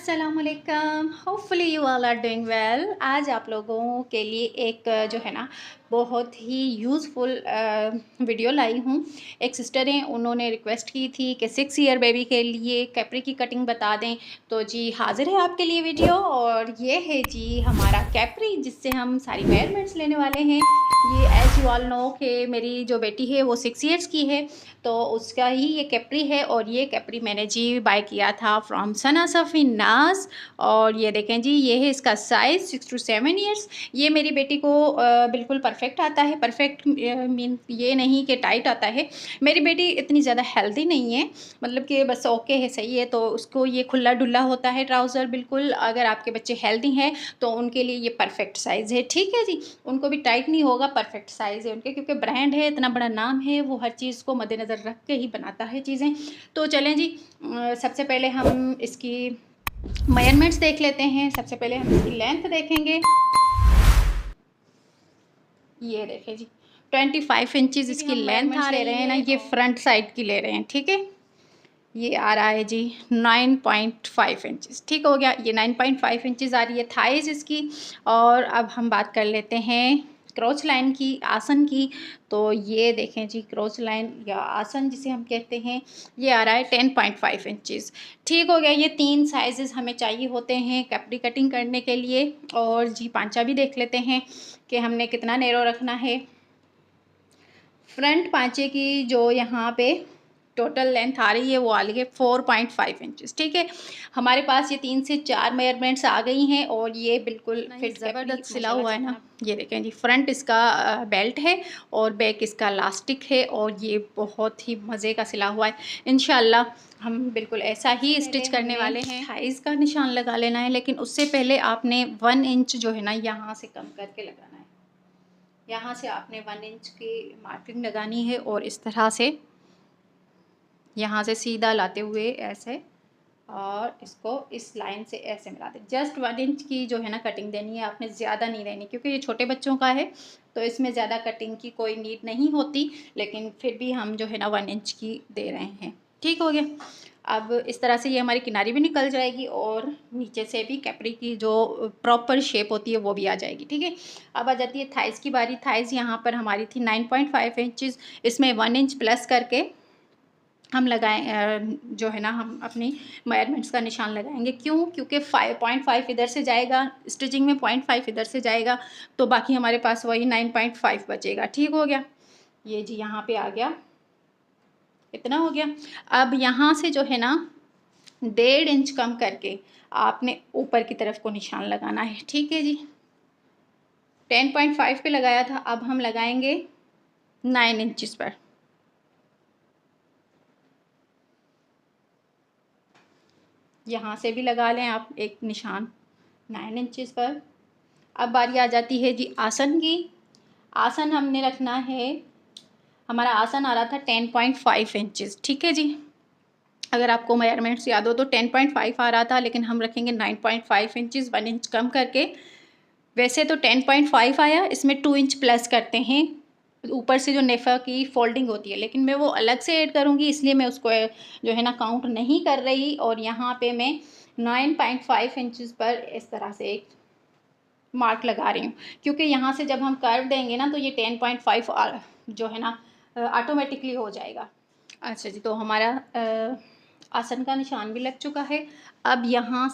अस्सलामुअलैकुम, hopefully you all are doing well. आज आप लोगों के लिए एक जो है ना बहुत ही यूज़फुल वीडियो लाई हूँ। एक सिस्टर हैं, उन्होंने रिक्वेस्ट की थी कि 6 ईयर बेबी के लिए कैप्री की कटिंग बता दें। तो जी हाज़िर है आपके लिए वीडियो, और ये है जी हमारा कैप्री जिससे हम सारी मेजरमेंट्स लेने वाले हैं। ये एज यू ऑल नो कि मेरी जो बेटी है वो 6 ईयर्स की है, तो उसका ही ये कैप्री है। और ये कैप्री मैंने जी बाय किया था फ्रॉम सना सफ़ी नाज। और ये देखें जी, ये है इसका साइज़ 6 to 7 ईयर्स। ये मेरी बेटी को बिल्कुल परफेक्ट आता है। परफेक्ट मीन ये नहीं कि टाइट आता है। मेरी बेटी इतनी ज़्यादा हेल्दी नहीं है, मतलब कि बस ओके है, सही है। तो उसको ये खुला डुल्ला होता है ट्राउज़र बिल्कुल। अगर आपके बच्चे हेल्दी हैं तो उनके लिए ये परफेक्ट साइज़ है, ठीक है जी। उनको भी टाइट नहीं होगा, परफेक्ट साइज़ है उनके, क्योंकि ब्रांड है, इतना बड़ा नाम है, वो हर चीज़ को मद्देनज़र रख के ही बनाता है चीज़ें। तो चलें जी, सबसे पहले हम इसकी मेजरमेंट्स देख लेते हैं। सबसे पहले हम इसकी लेंथ देखेंगे। ये देखें जी, 25 इंचज़ इसकी लेंथ आ ले रहे हैं ना, ये फ्रंट साइड की ले रहे हैं, ठीक है। ये आ रहा है जी 9.5 इंचज़, ठीक हो गया। ये 9.5 इंचज़ आ रही है थाइज़ इसकी। और अब हम बात कर लेते हैं क्रॉच लाइन की, आसन की। तो ये देखें जी, क्रॉच लाइन या आसन जिसे हम कहते हैं, ये आ रहा है 10.5 इंचज़, ठीक हो गया। ये 3 साइज़ेस हमें चाहिए होते हैं कैप्री कटिंग करने के लिए। और जी पांचा भी देख लेते हैं कि हमने कितना नैरो रखना है। फ्रंट पांचे की जो यहाँ पे टोटल लेंथ आ रही है वो आ रही है 4.5 इंचज़, ठीक है। हमारे पास ये 3 से 4 मेजरमेंट्स आ गई हैं और ये बिल्कुल फिट ज़बरदस्त सिला हुआ है ना। ये देखें जी, फ्रंट इसका बेल्ट है और बैक इसका लास्टिक है, और ये बहुत ही मज़े का सिला हुआ है। इंशाल्लाह हम बिल्कुल ऐसा ही स्टिच करने वाले हैं। थाइज़ का निशान लगा लेना है, लेकिन उससे पहले आपने 1 इंच जो है ना यहाँ से कम करके लगाना है। यहाँ से आपने 1 इंच की मार्किंग लगानी है, और इस तरह से यहाँ से सीधा लाते हुए ऐसे, और इसको इस लाइन से ऐसे मिला दें। जस्ट 1 इंच की जो है ना कटिंग देनी है आपने, ज़्यादा नहीं देनी, क्योंकि ये छोटे बच्चों का है तो इसमें ज़्यादा कटिंग की कोई नीड नहीं होती। लेकिन फिर भी हम जो है ना 1 इंच की दे रहे हैं, ठीक हो गया। अब इस तरह से ये हमारी किनारी भी निकल जाएगी, और नीचे से भी कैप्री की जो प्रॉपर शेप होती है वो भी आ जाएगी, ठीक है। अब आ जाती है थाइज़ की बारी। थाइज़ यहाँ पर हमारी थी 9.5 इंचज़, इसमें 1 इंच प्लस करके हम लगाएं, जो है ना हम अपनी मेजरमेंट्स का निशान लगाएंगे। क्यों? क्योंकि 5.5 इधर से जाएगा, स्टिचिंग में 0.5 इधर से जाएगा, तो बाकी हमारे पास वही 9.5 बचेगा, ठीक हो गया। ये जी यहाँ पे आ गया, इतना हो गया। अब यहाँ से जो है ना 1.5 इंच कम करके आपने ऊपर की तरफ को निशान लगाना है, ठीक है जी। 10.5 पे लगाया था, अब हम लगाएंगे 9 इंचज़ पर। यहाँ से भी लगा लें आप एक निशान 9 इंचज़ पर। अब बारी आ जाती है जी आसन की। आसन हमने रखना है, हमारा आसन आ रहा था 10.5 इंचज़, ठीक है जी। अगर आपको मेजरमेंट्स याद हो तो 10.5 आ रहा था, लेकिन हम रखेंगे 9.5 इंचज़, 1 इंच कम करके। वैसे तो 10.5 आया, इसमें 2 इंच प्लस करते हैं ऊपर से जो नेफा की फोल्डिंग होती है, लेकिन मैं वो अलग से ऐड करूँगी, इसलिए मैं उसको जो है ना काउंट नहीं कर रही। और यहाँ पे मैं 9.5 इंचज़ पर इस तरह से एक मार्क लगा रही हूँ, क्योंकि यहाँ से जब हम कर्व देंगे ना तो ये 10.5 जो है ना ऑटोमेटिकली हो जाएगा। अच्छा जी, तो हमारा आसन का निशान भी लग चुका है। अब यहाँ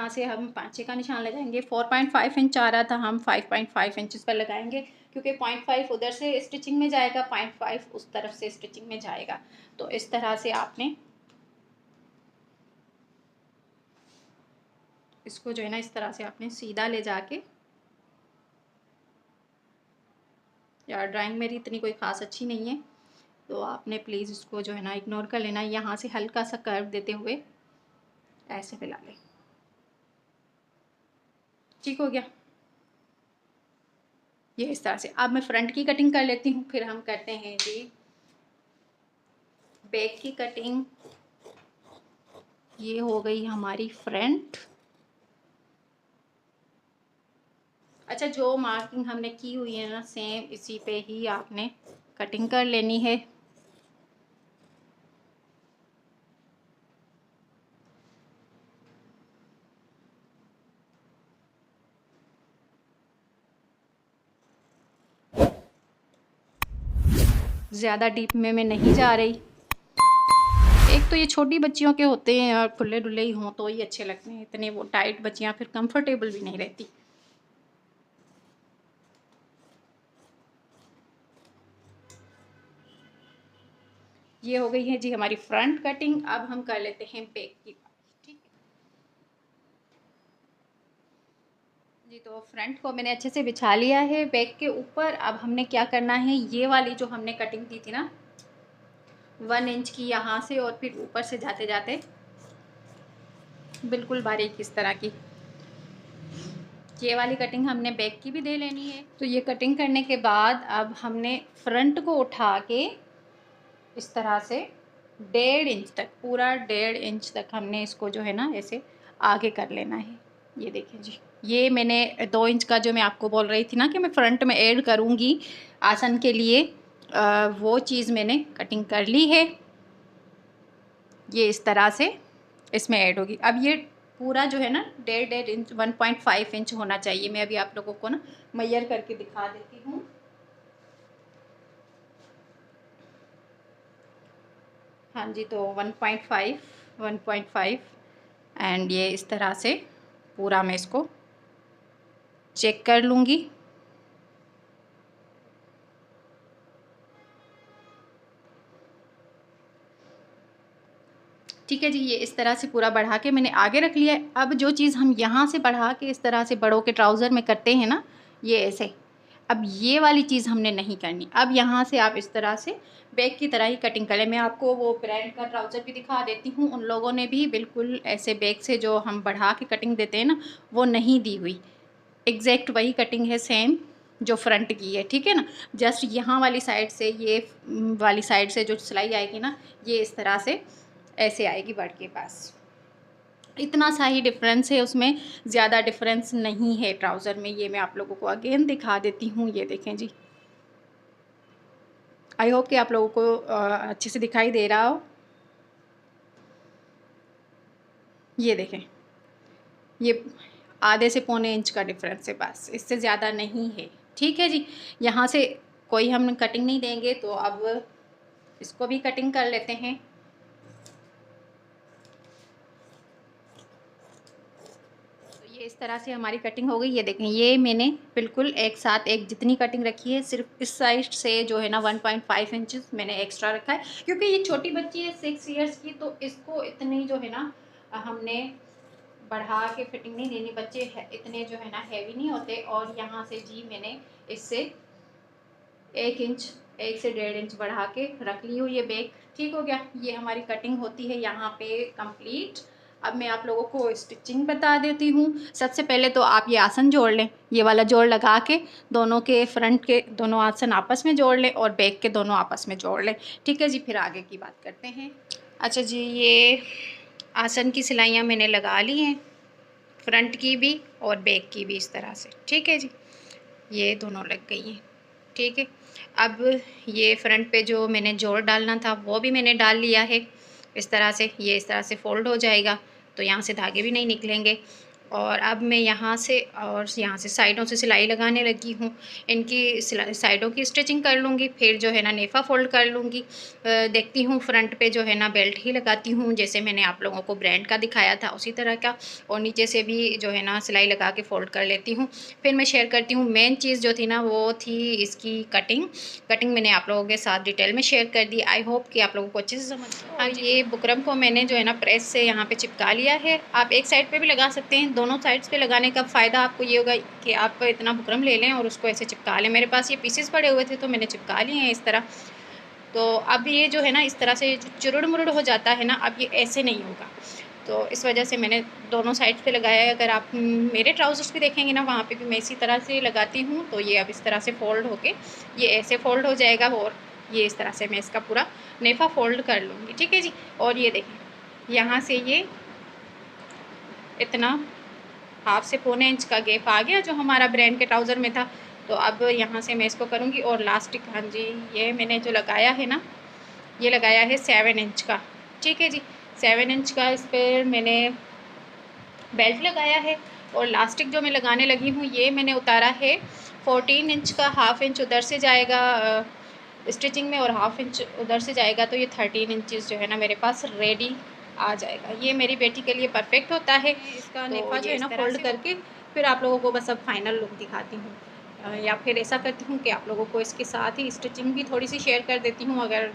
से हम पाँचे का निशान लगाएंगे। 4.5 इंच आ रहा था, हम 5.5 इंचज़ पर लगाएंगे, क्योंकि 0.5 उधर से स्टिचिंग में जाएगा, 0.5 उस तरफ से स्टिचिंग में जाएगा। तो इस तरह से आपने इसको जो है ना इस तरह से आपने सीधा ले जाके, यार ड्राइंग मेरी इतनी कोई ख़ास अच्छी नहीं है, तो आपने प्लीज़ इसको जो है ना इग्नोर कर लेना। यहाँ से हल्का सा कर्व देते हुए ऐसे फैला लें, ठीक हो गया। ये इस तरह से। अब मैं फ्रंट की कटिंग कर लेती हूँ, फिर हम करते हैं जी बैक की कटिंग। ये हो गई हमारी फ्रंट। अच्छा, जो मार्किंग हमने की हुई है ना, सेम इसी पे ही आपने कटिंग कर लेनी है। ज़्यादा डीप में मैं नहीं जा रही। एक तो ये छोटी बच्चियों के होते हैं और खुले डुले ही हों तो ही अच्छे लगते हैं, इतने वो टाइट बच्चियाँ फिर कंफर्टेबल भी नहीं रहती। ये हो गई है जी हमारी फ्रंट कटिंग। अब हम कर लेते हैं बैक की बात। ठीक है जी, तो फ्रंट को मैंने अच्छे से बिछा लिया है बैक के ऊपर। अब हमने क्या करना है, ये वाली जो हमने कटिंग दी थी ना 1 इंच की यहाँ से, और फिर ऊपर से जाते जाते बिल्कुल बारीक इस तरह की ये वाली कटिंग हमने बैक की भी दे लेनी है। तो ये कटिंग करने के बाद अब हमने फ्रंट को उठा के इस तरह से 1.5 इंच तक, पूरा 1.5 इंच तक हमने इसको जो है ना ऐसे आगे कर लेना है। ये देखें जी, ये मैंने 2 इंच का जो मैं आपको बोल रही थी ना कि मैं फ्रंट में ऐड करूँगी आसन के लिए, वो चीज़ मैंने कटिंग कर ली है। ये इस तरह से इसमें ऐड होगी। अब ये पूरा जो है ना 1.5 इंच 1.5 इंच होना चाहिए। मैं अभी आप लोगों को ना मेजर करके दिखा देती हूँ। हाँ जी, तो 1.5 एंड ये इस तरह से पूरा मैं इसको चेक कर लूँगी। ठीक है जी, ये इस तरह से पूरा बढ़ा के मैंने आगे रख लिया है। अब जो चीज़ हम यहाँ से बढ़ा के इस तरह से बड़ों के ट्राउज़र में करते हैं ना, ये ऐसे, अब ये वाली चीज़ हमने नहीं करनी। अब यहाँ से आप इस तरह से बैग की तरह ही कटिंग करें। मैं आपको वो ब्रांड का ट्राउज़र भी दिखा देती हूँ। उन लोगों ने भी बिल्कुल ऐसे बैग से जो हम बढ़ा के कटिंग देते हैं ना, वो नहीं दी हुई। एग्जैक्ट वही कटिंग है सेम जो फ्रंट की है, ठीक है ना। जस्ट यहाँ वाली साइड से, ये वाली साइड से जो सिलाई आएगी ना, ये इस तरह से ऐसे आएगी बड़ के पास। इतना सा ही डिफरेंस है, उसमें ज़्यादा डिफरेंस नहीं है ट्राउज़र में। ये मैं आप लोगों को अगेन दिखा देती हूँ। ये देखें जी, आई होप कि आप लोगों को अच्छे से दिखाई दे रहा हो। ये देखें, ये आधे से पौने इंच का डिफरेंस है बस, इससे ज़्यादा नहीं है। ठीक है जी, यहाँ से कोई हम कटिंग नहीं देंगे, तो अब इसको भी कटिंग कर लेते हैं। ये इस तरह से हमारी कटिंग हो गई। ये देखें, ये मैंने बिल्कुल एक साथ एक जितनी कटिंग रखी है, सिर्फ इस साइड से जो है ना 1.5 इंचेस मैंने एक्स्ट्रा रखा है, क्योंकि ये छोटी बच्ची है 6 इयर्स की, तो इसको इतनी जो है ना हमने बढ़ा के फिटिंग नहीं देनी। बच्चे इतने जो है ना हैवी नहीं होते। और यहाँ से जी मैंने इससे 1 इंच, 1 से 1.5 इंच बढ़ा के रख ली हूँ। ये बैग ठीक हो गया। ये हमारी कटिंग होती है यहाँ पे कंप्लीट। अब मैं आप लोगों को स्टिचिंग बता देती हूँ। सबसे पहले तो आप ये आसन जोड़ लें, ये वाला जोड़ लगा के दोनों के फ्रंट के दोनों आसन आपस में जोड़ लें और बैक के दोनों आपस में जोड़ लें। ठीक है जी, फिर आगे की बात करते हैं। अच्छा जी, ये आसन की सिलाइयाँ मैंने लगा ली हैं, फ्रंट की भी और बैक की भी इस तरह से। ठीक है जी, ये दोनों लग गई हैं। ठीक है, अब ये फ्रंट पे जो मैंने जोड़ डालना था वो भी मैंने डाल लिया है। इस तरह से ये इस तरह से फ़ोल्ड हो जाएगा, तो यहाँ से धागे भी नहीं निकलेंगे। और अब मैं यहाँ से और यहाँ से साइडों से सिलाई लगाने लगी हूँ। इनकी साइडों की स्टिचिंग कर लूँगी, फिर जो है ना नेफ़ा फ़ोल्ड कर लूँगी। देखती हूँ फ्रंट पे जो है ना बेल्ट ही लगाती हूँ, जैसे मैंने आप लोगों को ब्रांड का दिखाया था उसी तरह का, और नीचे से भी जो है ना सिलाई लगा के फ़ोल्ड कर लेती हूँ। फिर मैं शेयर करती हूँ। मेन चीज़ जो थी ना वो थी इसकी कटिंग मैंने आप लोगों के साथ डिटेल में शेयर कर दी। आई होप कि आप लोगों को अच्छे से समझ। हाँ, ये बुकरम को मैंने जो है ना प्रेस से यहाँ पे चिपका लिया है। आप एक साइड पे भी लगा सकते हैं। दोनों साइड्स पे लगाने का फ़ायदा आपको ये होगा कि आप इतना बुकरम ले लें और उसको ऐसे चिपका लें। मेरे पास ये पीसेस पड़े हुए थे तो मैंने चिपका लिए हैं इस तरह। तो अब ये जो है ना इस तरह से चुरुड़ मुरुड़ हो जाता है ना, अब ये ऐसे नहीं होगा। तो इस वजह से मैंने दोनों साइड पे लगाया है। अगर आप मेरे ट्राउज़र्स भी देखेंगे ना, वहाँ पे भी मैं इसी तरह से लगाती हूँ। तो ये अब इस तरह से फ़ोल्ड होके ये ऐसे फ़ोल्ड हो जाएगा, और ये इस तरह से मैं इसका पूरा नेफ़ा फ़ोल्ड कर लूँगी। ठीक है जी, और ये देखें यहाँ से ये इतना हाफ से पौने इंच का गैप आ गया जो हमारा ब्रांड के ट्राउज़र में था। तो अब यहाँ से मैं इसको करूँगी और लास्टिक, हाँ जी, ये मैंने जो लगाया है ना, ये लगाया है 7 इंच का। ठीक है जी, 7 इंच का इस पर मैंने बेल्ट लगाया है। और लास्टिक जो मैं लगाने लगी हूँ ये मैंने उतारा है 14 इंच का। हाफ इंच उधर से जाएगा स्टिचिंग में और 1/2 इंच उधर से जाएगा, तो ये 13 इंचज़ जो है ना मेरे पास रेडी आ जाएगा। ये मेरी बेटी के लिए परफेक्ट होता है। इसका तो नेफा जो ये है इस ना तरह फोल्ड से करके फिर आप लोगों को बस अब फाइनल लुक दिखाती हूँ। या फिर ऐसा करती हूँ कि आप लोगों को इसके साथ ही स्टिचिंग भी थोड़ी सी शेयर कर देती हूँ, अगर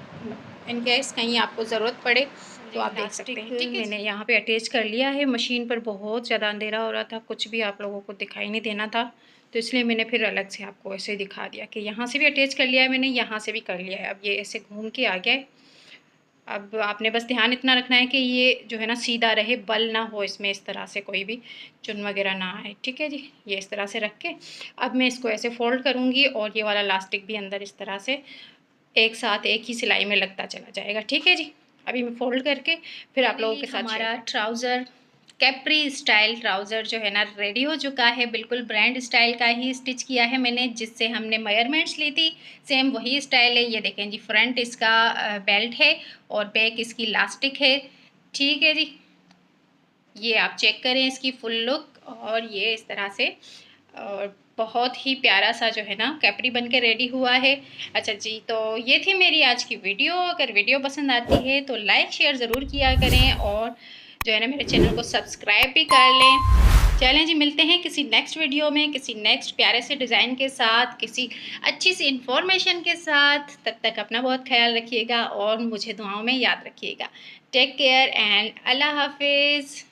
इन केस कहीं आपको ज़रूरत पड़े तो आप देख सकते हैं। ठीक है, मैंने यहाँ पे अटैच कर लिया है। मशीन पर बहुत ज़्यादा अंधेरा हो रहा था, कुछ भी आप लोगों को दिखाई नहीं देना था, तो इसलिए मैंने फिर अलग से आपको ऐसे दिखा दिया कि यहाँ से भी अटैच कर लिया है मैंने, यहाँ से भी कर लिया है। अब ये ऐसे घूम के आ गया है। अब आपने बस ध्यान इतना रखना है कि ये जो है ना सीधा रहे, बल ना हो इसमें, इस तरह से कोई भी चुन वगैरह ना आए। ठीक है जी, ये इस तरह से रख के अब मैं इसको ऐसे फोल्ड करूँगी और ये वाला इलास्टिक भी अंदर इस तरह से एक साथ एक ही सिलाई में लगता चला जाएगा। ठीक है जी, अभी मैं फोल्ड करके फिर आप लोगों के साथ हमारा ट्राउज़र, कैप्री स्टाइल ट्राउज़र जो है ना रेडी हो चुका है। बिल्कुल ब्रांड स्टाइल का ही स्टिच किया है मैंने, जिससे हमने मेजरमेंट्स ली थी, सेम वही स्टाइल है। ये देखें जी, फ्रंट इसका बेल्ट है और बैक इसकी इलास्टिक है। ठीक है जी, ये आप चेक करें इसकी फुल लुक, और ये इस तरह से और बहुत ही प्यारा सा जो है ना कैप्री बन के रेडी हुआ है। अच्छा जी, तो ये थी मेरी आज की वीडियो। अगर वीडियो पसंद आती है तो लाइक शेयर ज़रूर किया करें, और जो है ना मेरे चैनल को सब्सक्राइब भी कर लें। चलें जी, मिलते हैं किसी नेक्स्ट वीडियो में, किसी नेक्स्ट प्यारे से डिज़ाइन के साथ, किसी अच्छी सी इन्फॉर्मेशन के साथ। तब तक अपना बहुत ख्याल रखिएगा और मुझे दुआओं में याद रखिएगा। टेक केयर एंड अल्लाह हाफिज़।